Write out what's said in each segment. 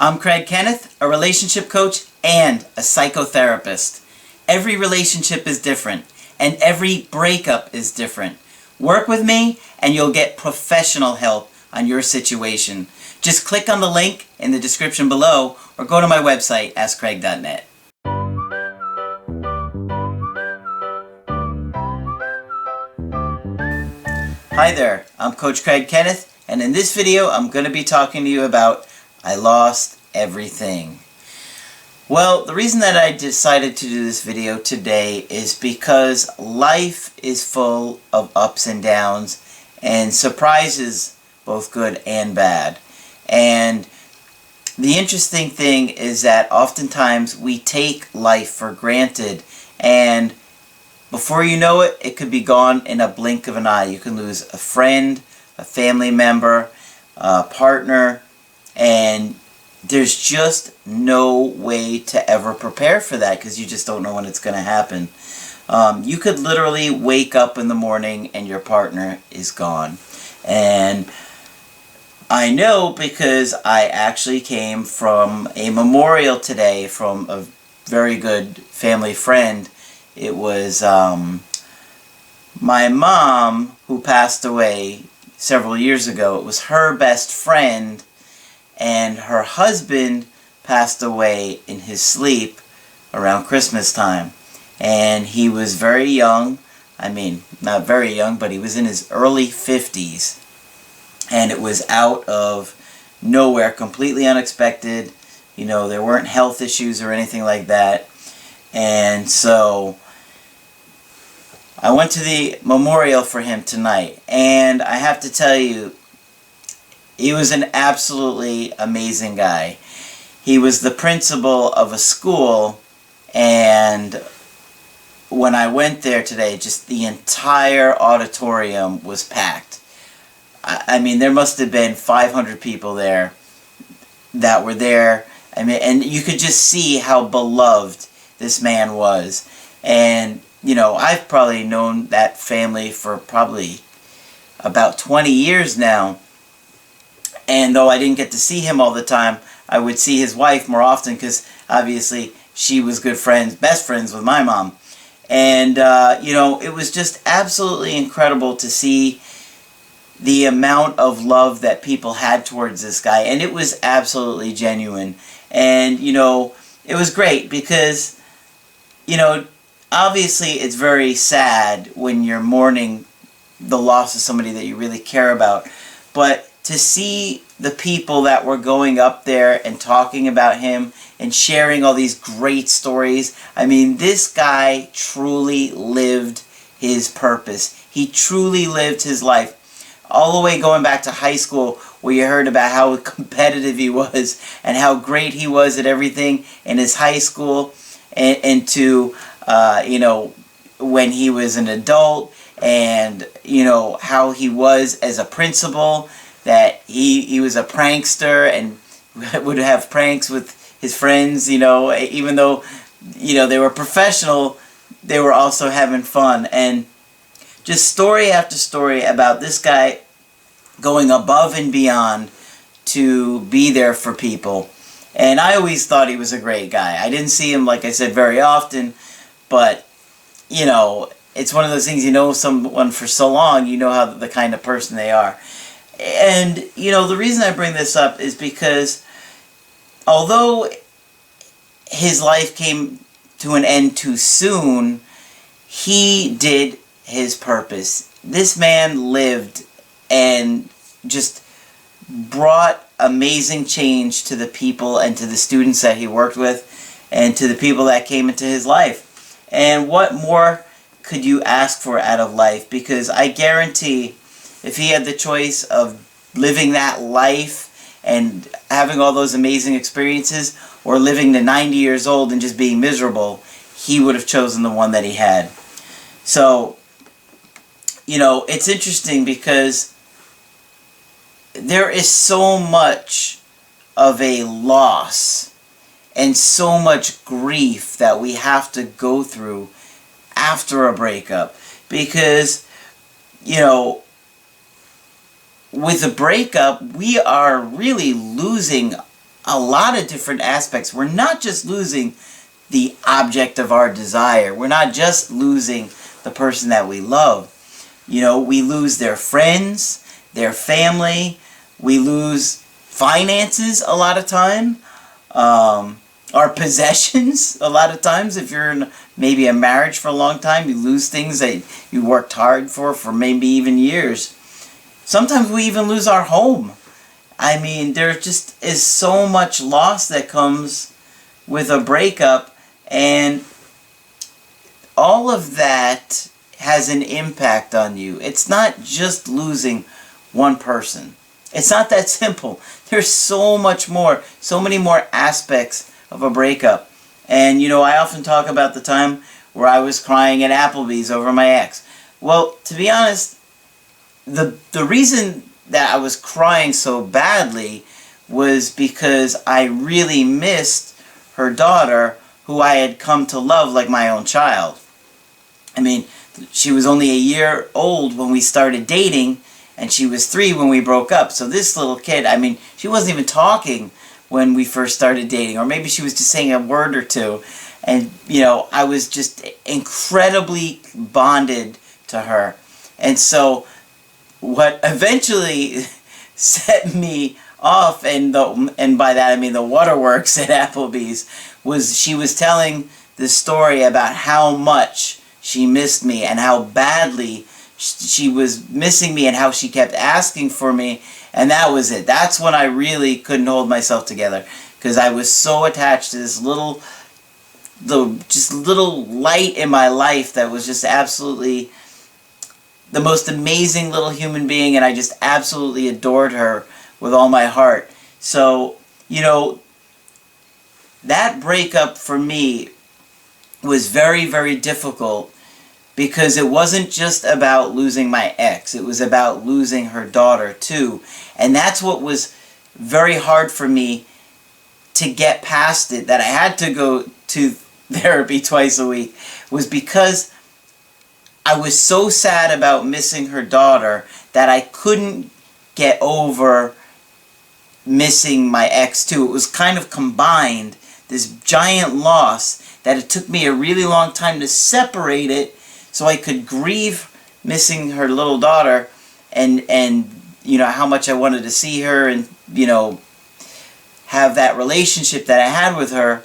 I'm Kenneth, a relationship coach and a psychotherapist. Every relationship is different, and every breakup is different. Work with me, and you'll get professional help on your situation. Just click on the link in the description below, or go to my website, askcraig.net. Hi there, I'm Coach Kenneth, and in this video I'm going to be talking to you about I lost everything. Well, the reason that I decided to do this video today is because life is full of ups and downs and surprises, both good and bad. And the interesting thing is that oftentimes we take life for granted, and before you know it, it could be gone in a blink of an eye. You can lose a friend, a family member, a partner, and there's just no way to ever prepare for that because you just don't know when it's going to happen. You could literally wake up in the morning and your partner is gone. And I know because I actually came from a memorial today from a very good family friend. It was my mom who passed away several years ago. It was her best friend, and her husband passed away in his sleep around Christmas time. And he was very young. I mean, not very young, but he was in his early 50s. And it was out of nowhere, completely unexpected. You know, there weren't health issues or anything like that. And so I went to the memorial for him tonight, and I have to tell you, he was an absolutely amazing guy. He was the principal of a school, and when I went there today, just the entire auditorium was packed. I mean, there must have been 500 people there that were there. I mean, and you could just see how beloved this man was. And you know, I've probably known that family for probably about 20 years now. And though I didn't get to see him all the time, I would see his wife more often because obviously she was good friends, best friends with my mom. And, you know, it was just absolutely incredible to see the amount of love that people had towards this guy. And it was absolutely genuine. And, you know, it was great because, you know, obviously it's very sad when you're mourning the loss of somebody that you really care about, but to see the people that were going up there and talking about him and sharing all these great stories, I mean, this guy truly lived his purpose. He truly lived his life. All the way going back to high school, where you heard about how competitive he was and how great he was at everything in his high school, and to you know, when he was an adult, and you know how he was as a principal, that he was a prankster and would have pranks with his friends, you know, even though, you know, they were professional, they were also having fun. And just story after story about this guy going above and beyond to be there for people. And I always thought he was a great guy. I didn't see him, like I said, very often, but, you know, it's one of those things, you know someone for so long, you know how the kind of person they are. And, you know, the reason I bring this up is because although his life came to an end too soon, he did his purpose. This man lived and just brought amazing change to the people and to the students that he worked with and to the people that came into his life. And what more could you ask for out of life? Because I guarantee if he had the choice of living that life and having all those amazing experiences, or living to 90 years old and just being miserable, he would have chosen the one that he had. So, you know, it's interesting because there is so much of a loss and so much grief that we have to go through after a breakup. Because, you know, with a breakup, we are really losing a lot of different aspects. We're not just losing the object of our desire. We're not just losing the person that we love. You know, we lose their friends, their family, we lose finances a lot of time, our possessions a lot of times. If you're in maybe a marriage for a long time, you lose things that you worked hard for maybe even years. Sometimes we even lose our home. I mean, there just is so much loss that comes with a breakup, and all of that has an impact on you. It's not just losing one person. It's not that simple. There's so much more, so many more aspects of a breakup. And, you know, I often talk about the time where I was crying at Applebee's over my ex. Well, to be honest, the reason that I was crying so badly was because I really missed her daughter, who I had come to love like my own child. I mean, she was only a year old when we started dating, and she was 3 when we broke up. So this little kid, I mean, she wasn't even talking when we first started dating, or maybe she was just saying a word or two. And, you know, I was just incredibly bonded to her. And so what eventually set me off, and by that I mean the waterworks at Applebee's, was she was telling the story about how much she missed me and how badly she was missing me and how she kept asking for me. And that was it. That's when I really couldn't hold myself together, because I was so attached to this little light in my life that was just absolutely the most amazing little human being, and I just absolutely adored her with all my heart. So, you know, that breakup for me was very, very difficult, because it wasn't just about losing my ex. It was about losing her daughter too. And that's what was very hard for me to get past it, that I had to go to therapy twice a week, was because I was so sad about missing her daughter that I couldn't get over missing my ex too. It was kind of combined, this giant loss, that it took me a really long time to separate it so I could grieve missing her little daughter, and you know, how much I wanted to see her and, you know, have that relationship that I had with her,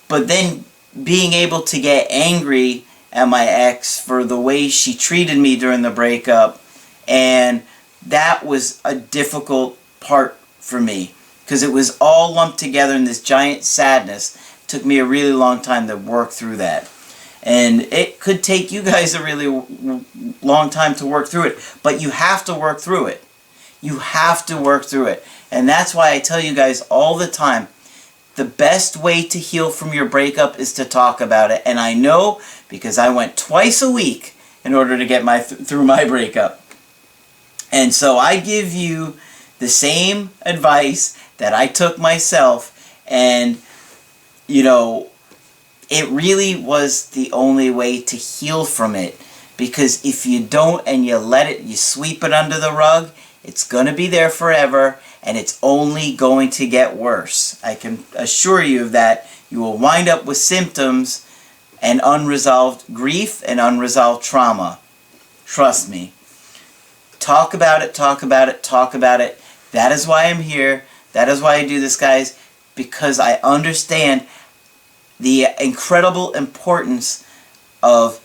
but then being able to get angry at my ex for the way she treated me during the breakup. And that was a difficult part for me, because it was all lumped together in this giant sadness. It took me a really long time to work through that. And it could take you guys a really long time to work through it, but you have to work through it. You have to work through it. And that's why I tell you guys all the time, the best way to heal from your breakup is to talk about it. And I know, because I went twice a week in order to get through my breakup. And so I give you the same advice that I took myself, and, you know, it really was the only way to heal from it. Because if you don't and you let it, you sweep it under the rug, it's going to be there forever, and it's only going to get worse. I can assure you of that. You will wind up with symptoms and unresolved grief and unresolved trauma. Trust me. Talk about it, talk about it, talk about it. That is why I'm here. That is why I do this, guys. Because I understand the incredible importance of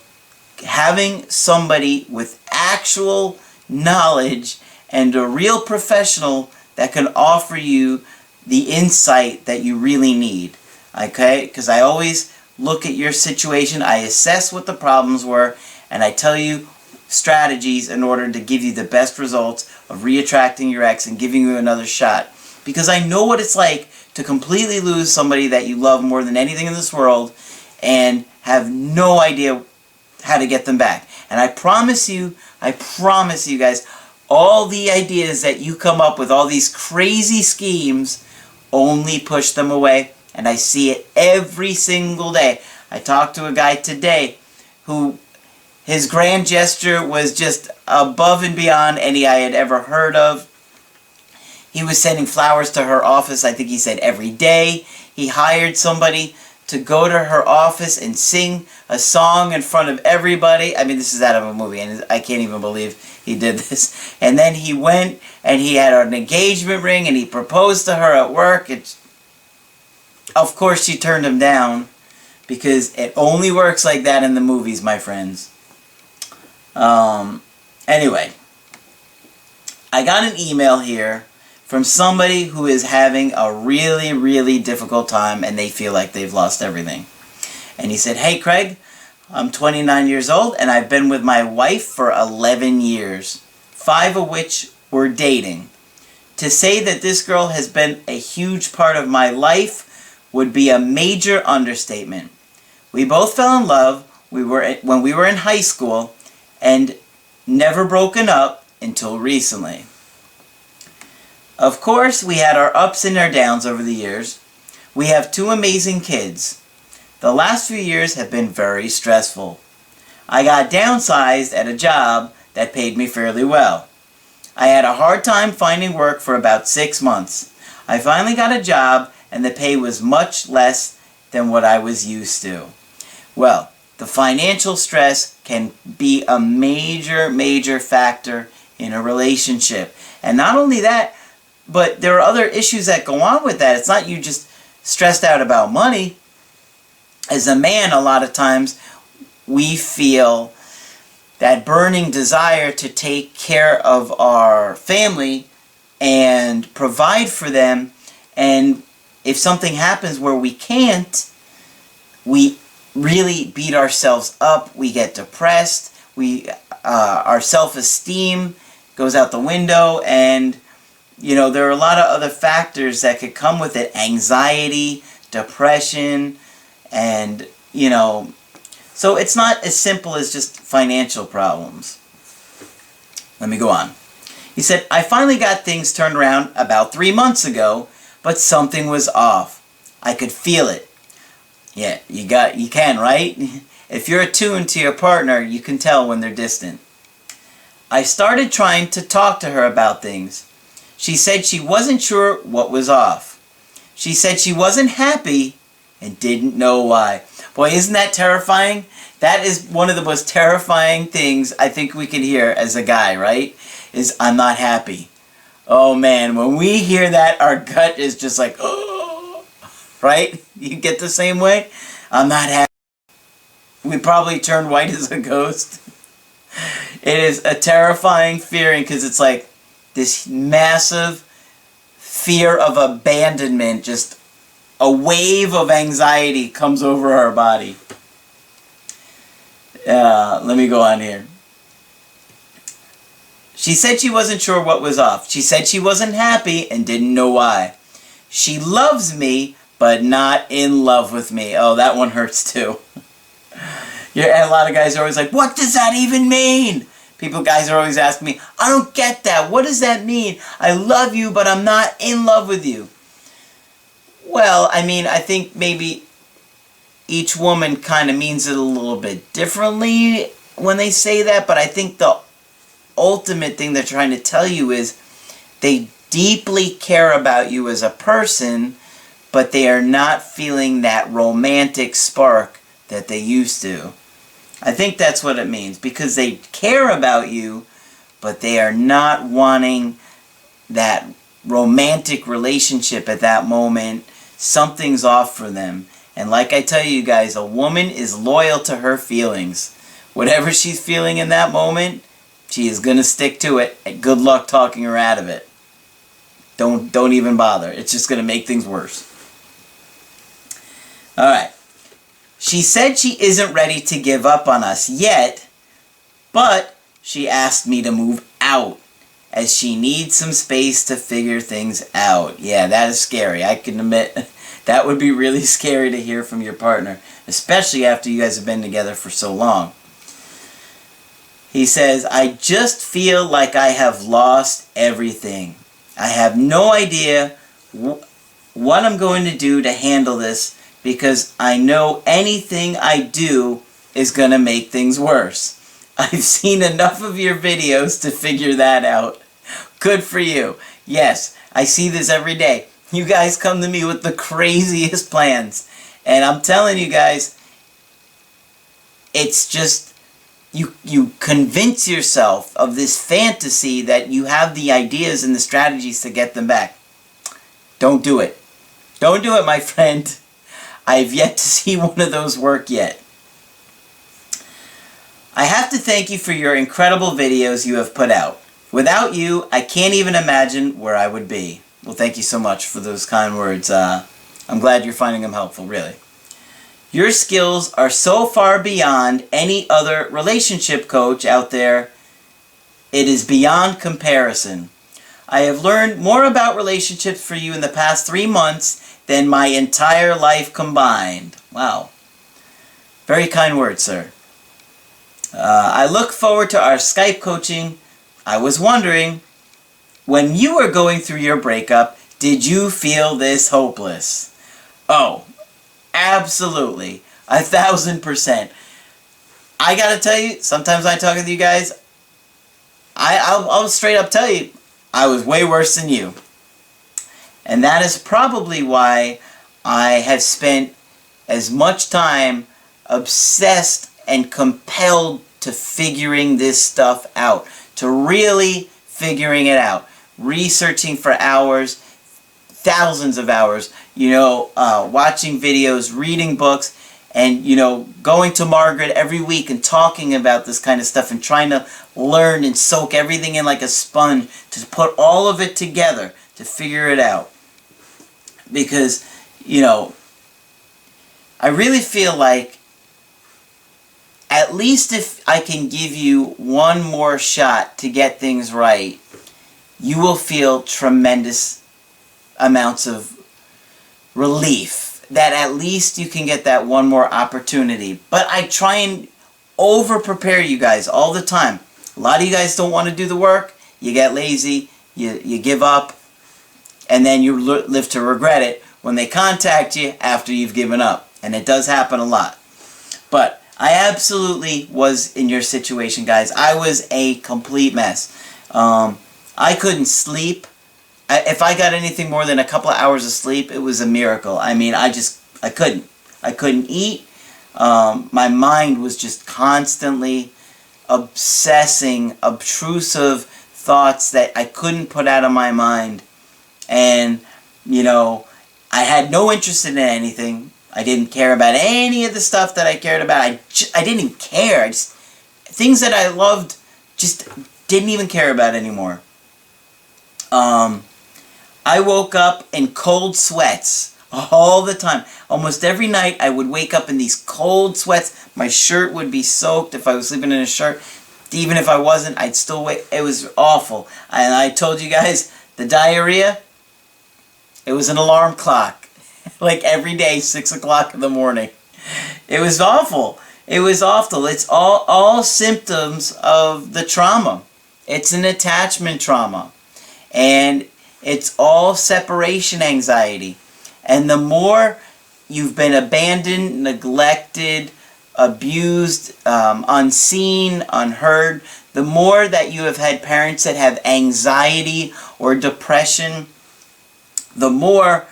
having somebody with actual knowledge and a real professional that can offer you the insight that you really need. Okay? Because I always look at your situation, I assess what the problems were, and I tell you strategies in order to give you the best results of re-attracting your ex and giving you another shot. Because I know what it's like to completely lose somebody that you love more than anything in this world and have no idea how to get them back. And I promise you guys, all the ideas that you come up with, all these crazy schemes, only push them away. And I see it every single day. I talked to a guy today who, his grand gesture was just above and beyond any I had ever heard of. He was sending flowers to her office, I think he said every day. He hired somebody to go to her office and sing a song in front of everybody. I mean, this is out of a movie, and I can't even believe he did this. And then he went, and he had an engagement ring, and he proposed to her at work. Of course, she turned him down, because it only works like that in the movies, my friends. Anyway, I got an email here from somebody who is having a really, really difficult time and they feel like they've lost everything. And he said, "Hey Craig, I'm 29 years old and I've been with my wife for 11 years, 5 of which we're dating. To say that this girl has been a huge part of my life would be a major understatement. We both fell in love when we were in high school and never broken up until recently. Of course, we had our ups and our downs over the years. We have 2 amazing kids. The last few years have been very stressful. I got downsized at a job that paid me fairly well. I had a hard time finding work for about 6 months. I finally got a job and the pay was much less than what I was used to. Well, the financial stress can be a major, major factor in a relationship. And not only that, but there are other issues that go on with that. It's not you just stressed out about money. As a man, a lot of times, we feel that burning desire to take care of our family and provide for them. And if something happens where we can't, we really beat ourselves up. We get depressed. Our self-esteem goes out the window, and you know, there are a lot of other factors that could come with it. Anxiety, depression, and, you know, so it's not as simple as just financial problems. Let me go on. He said, I finally got things turned around about 3 months ago, but something was off. I could feel it. Yeah, you can, right? If you're attuned to your partner, you can tell when they're distant. I started trying to talk to her about things. She said she wasn't sure what was off. She said she wasn't happy and didn't know why. Boy, isn't that terrifying? That is one of the most terrifying things I think we can hear as a guy, right? Is I'm not happy. Oh man, when we hear that, our gut is just like, oh, right? You get the same way? I'm not happy. We probably turn white as a ghost. It is a terrifying feeling because it's like this massive fear of abandonment, just a wave of anxiety comes over our body. Let me go on here. She said she wasn't sure what was off. She said she wasn't happy and didn't know why. She loves me, but not in love with me. Oh, that one hurts too. Yeah, a lot of guys are always like, what does that even mean? Guys are always asking me, I don't get that. What does that mean? I love you, but I'm not in love with you. Well, I mean, I think maybe each woman kind of means it a little bit differently when they say that, but I think the ultimate thing they're trying to tell you is they deeply care about you as a person, but they are not feeling that romantic spark that they used to. I think that's what it means, because they care about you, but they are not wanting that romantic relationship at that moment. Something's off for them. And like I tell you guys, a woman is loyal to her feelings. Whatever she's feeling in that moment, she is going to stick to it. And good luck talking her out of it. Don't even bother. It's just going to make things worse. Alright. She said she isn't ready to give up on us yet, but she asked me to move out as she needs some space to figure things out. Yeah, that is scary. I can admit that would be really scary to hear from your partner, especially after you guys have been together for so long. He says, I just feel like I have lost everything. I have no idea what I'm going to do to handle this, because I know anything I do is going to make things worse. I've seen enough of your videos to figure that out. Good for you. Yes, I see this every day. You guys come to me with the craziest plans. And I'm telling you guys, it's just, you convince yourself of this fantasy that you have the ideas and the strategies to get them back. Don't do it. Don't do it, my friend. I have yet to see one of those work yet. I have to thank you for your incredible videos you have put out. Without you, I can't even imagine where I would be. Well, thank you so much for those kind words. I'm glad you're finding them helpful, really. Your skills are so far beyond any other relationship coach out there. It is beyond comparison. I have learned more about relationships for you in the past 3 months than my entire life combined. Wow. Very kind words, sir. I look forward to our Skype coaching. I was wondering, when you were going through your breakup, did you feel this hopeless? Oh, absolutely. 1,000%. I gotta tell you, sometimes I talk with you guys, I'll straight up tell you, I was way worse than you. And that is probably why I have spent as much time obsessed and compelled to figuring this stuff out, to really figuring it out, researching for hours, thousands of hours, watching videos, reading books, and, going to Margaret every week and talking about this kind of stuff and trying to learn and soak everything in like a sponge to put all of it together to figure it out. Because, I really feel like at least if I can give you one more shot to get things right, you will feel tremendous amounts of relief that at least you can get that one more opportunity. But I try and over-prepare you guys all the time. A lot of you guys don't want to do the work. You get lazy. You give up. And then you live to regret it when they contact you after you've given up. And it does happen a lot. But I absolutely was in your situation, guys. I was a complete mess. I couldn't sleep. If I got anything more than a couple of hours of sleep, it was a miracle. I mean, I couldn't. I couldn't eat. My mind was just constantly obsessing, obtrusive thoughts that I couldn't put out of my mind. And, I had no interest in anything. I didn't care about any of the stuff that I cared about. I didn't even care. Things that I loved, just didn't even care about anymore. I woke up in cold sweats all the time. Almost every night I would wake up in these cold sweats. My shirt would be soaked if I was sleeping in a shirt. Even if I wasn't, I'd still wake. It was awful. And I told you guys, the diarrhea, it was an alarm clock. Like every day, 6 o'clock in the morning. It was awful. It was awful. It's all symptoms of the trauma. It's an attachment trauma. And it's all separation anxiety. And the more you've been abandoned, neglected, abused, unseen, unheard, the more that you have had parents that have anxiety or depression, the more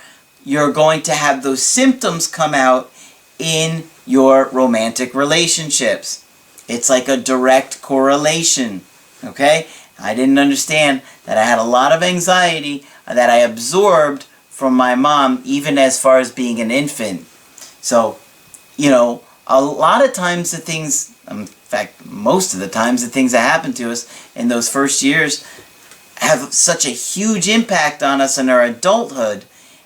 you're going to have those symptoms come out in your romantic relationships. It's like a direct correlation, okay? I didn't understand that I had a lot of anxiety that I absorbed from my mom, even as far as being an infant. So, a lot of times the things, in fact, most of the times the things that happen to us in those first years have such a huge impact on us in our adulthood,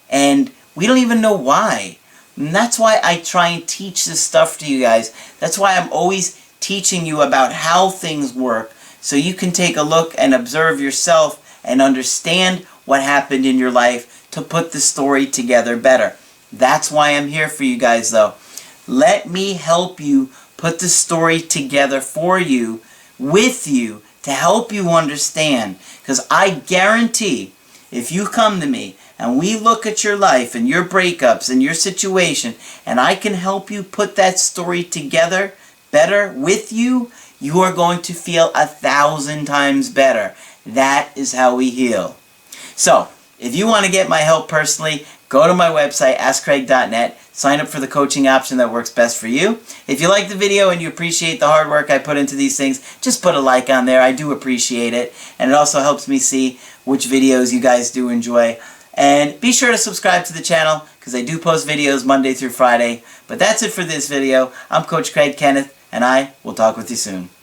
and we don't even know why. And that's why I try and teach this stuff to you guys. That's why I'm always teaching you about how things work, so you can take a look and observe yourself and understand what happened in your life to put the story together better. That's why I'm here for you guys, though. Let me help you put the story together for you, with you, to help you understand. Because I guarantee, if you come to me and we look at your life and your breakups and your situation, and I can help you put that story together better with you, you are going to feel 1,000 times better. That is how we heal. So, If you want to get my help personally, go to my website, askcraig.net, sign up for the coaching option that works best for you. If you like the video and you appreciate the hard work I put into these things, just put a like on there. I do appreciate it, and it also helps me see which videos you guys do enjoy. And be sure to subscribe to the channel, because I do post videos Monday through Friday. But that's it for this video. I'm Coach Craig Kenneth, and I will talk with you soon.